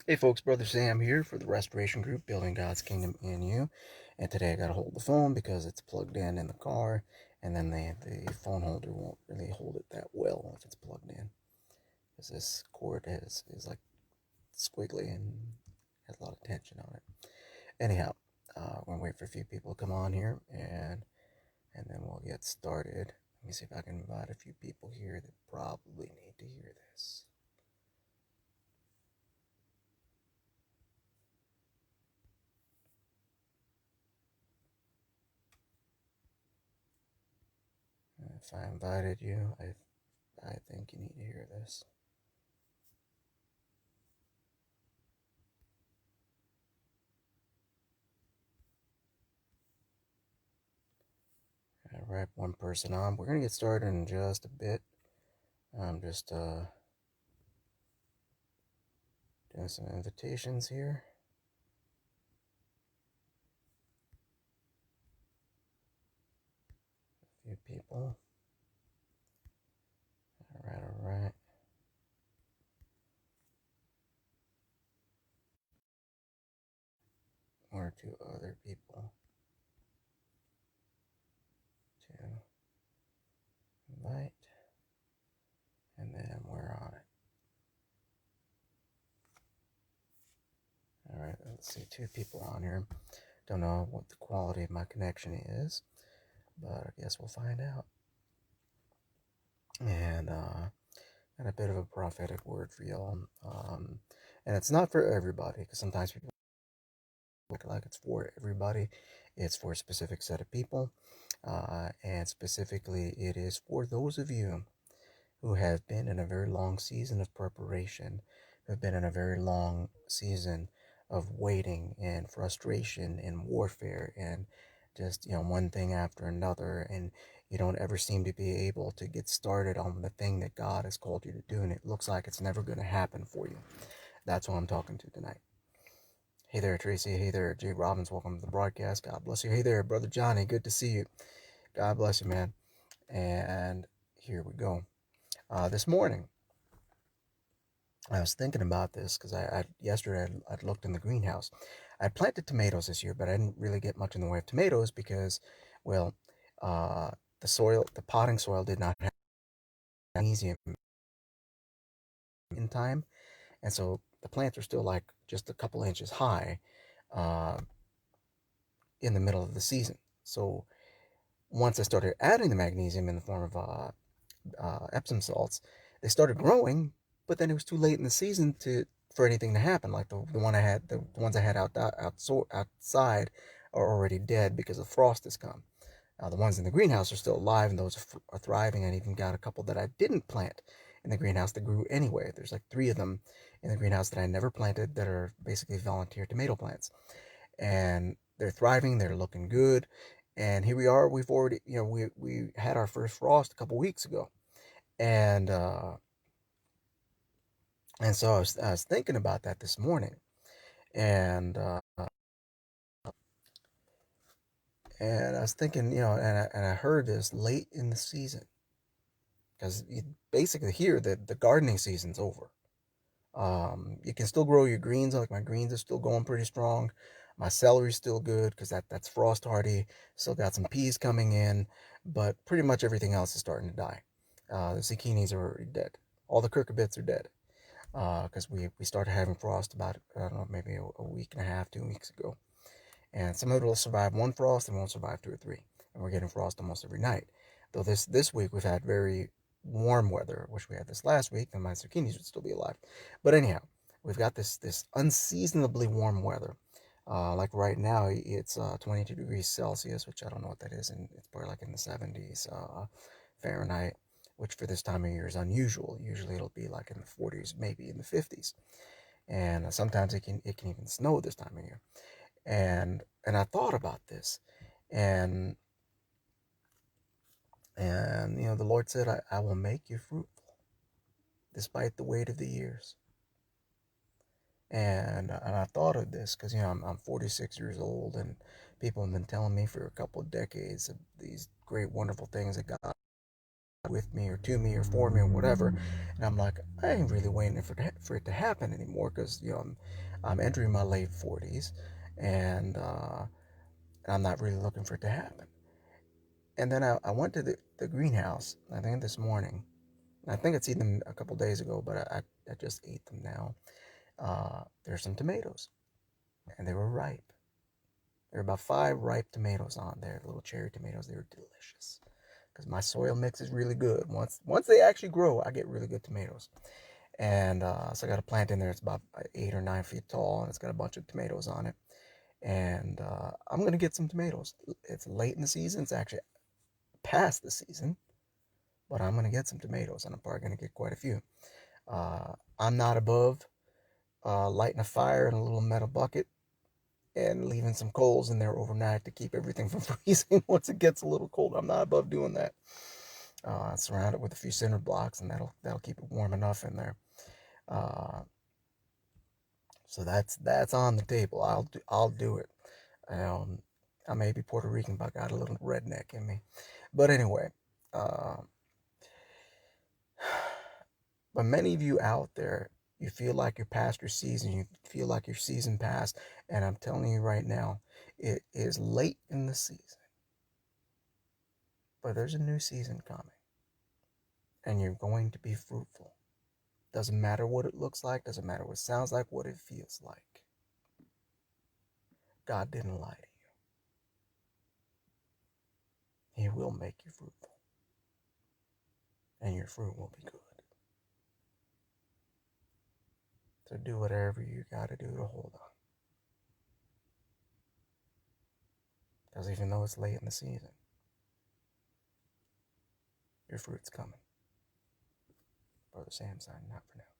Hey folks, Brother Sam here for the Restoration Group, Building God's Kingdom in You. And today I got to hold the phone because it's plugged in the car, and then the phone holder won't really hold it that well if it's plugged in. Because this cord is like squiggly and has a lot of tension on it. Anyhow, we're going to wait for a few people to come on here, and then we'll get started. Let me see if I can invite a few people here that probably need to hear this. If I invited you, I think you need to hear this. All right, one person on. We're going to get started in just a bit. I'm just doing some invitations here. A few people. All right, all right. One or two other people to invite. And then we're on it. All right, let's see. Two people on here. Don't know what the quality of my connection is, but I guess we'll find out. And got a bit of a prophetic word for y'all. And it's not for everybody, because sometimes people look like it's for everybody. It's for a specific set of people. And specifically, it is for those of you who have been in a very long season of preparation, who have been in a very long season of waiting and frustration and warfare and just, one thing after another. And you don't ever seem to be able to get started on the thing that God has called you to do. And it looks like it's never going to happen for you. That's what I'm talking to tonight. Hey there, Tracy. Hey there, Jay Robbins. Welcome to the broadcast. God bless you. Hey there, Brother Johnny. Good to see you. God bless you, man. And here we go. This morning, I was thinking about this because yesterday I'd looked in the greenhouse. I planted tomatoes this year, but I didn't really get much in the way of tomatoes because, well, uh, the potting soil did not have magnesium in time, and so the plants are still like just a couple inches high uh, in the middle of the season. So once I started adding the magnesium in the form of Epsom salts, they started growing, but then it was too late in the season for anything to happen. Like the ones I had outside are already dead because the frost has come. The ones in the greenhouse are still alive, and those are thriving. I even got a couple that I didn't plant in the greenhouse that grew anyway. There's like three of them in the greenhouse that I never planted that are basically volunteer tomato plants, and they're thriving. They're looking good, and here we are. We've already, we had our first frost a couple weeks ago, and so I was thinking about that this morning, and I was thinking, and I heard this late in the season because basically here the gardening season's over. You can still grow your greens. Like my greens are still going pretty strong. My celery's still good because that's frost hardy. Still got some peas coming in, but pretty much everything else is starting to die. The zucchinis are already dead. All the cucurbits are dead because we started having frost about, I don't know, maybe a week and a half, 2 weeks ago. And some of it will survive one frost and won't survive two or three. And we're getting frost almost every night. Though this week we've had very warm weather. I wish we had this last week, then my zucchinis would still be alive. But anyhow, we've got this unseasonably warm weather. Like right now, it's 22 degrees Celsius, which I don't know what that is, and it's probably like in the 70s Fahrenheit, which for this time of year is unusual. Usually it'll be like in the 40s, maybe in the 50s, and sometimes it can even snow this time of year. And I thought about this, and the Lord said, I will make you fruitful despite the weight of the years. And I thought of this because I'm 46 years old, and people have been telling me for a couple of decades of these great wonderful things that God with me or to me or for me or whatever. And I'm like, I ain't really waiting for it to happen anymore, because I'm entering my late 40s, and I'm not really looking for it to happen. And then I went to the greenhouse, I think this morning. I think I'd seen them a couple days ago, but I just ate them now. There's some tomatoes, and they were ripe. There were about 5 ripe tomatoes on there, little cherry tomatoes. They were delicious, because my soil mix is really good. Once they actually grow, I get really good tomatoes. And so I got a plant in there. It's about 8 or 9 feet tall, and it's got a bunch of tomatoes on it. And I'm gonna get some tomatoes. It's late in the season. It's actually past the season, but I'm gonna get some tomatoes, and I'm probably gonna get quite a few. I'm not above lighting a fire in a little metal bucket and leaving some coals in there overnight to keep everything from freezing once it gets a little cold. I'm not above doing that. Surround it with a few cinder blocks, and that'll keep it warm enough in there. Uh, so that's on the table. I'll do it. Um, I may be Puerto Rican, but I got a little redneck in me. But anyway, uh, but many of you out there, you feel like you're past your season. You feel like your season passed, and I'm telling you right now, it is late in the season. But there's a new season coming, and you're going to be fruitful. Doesn't matter what it looks like, doesn't matter what it sounds like, what it feels like. God didn't lie to you. He will make you fruitful, and your fruit will be good. So do whatever you got to do to hold on. Because even though it's late in the season, your fruit's coming. Brother Sam signing out for now.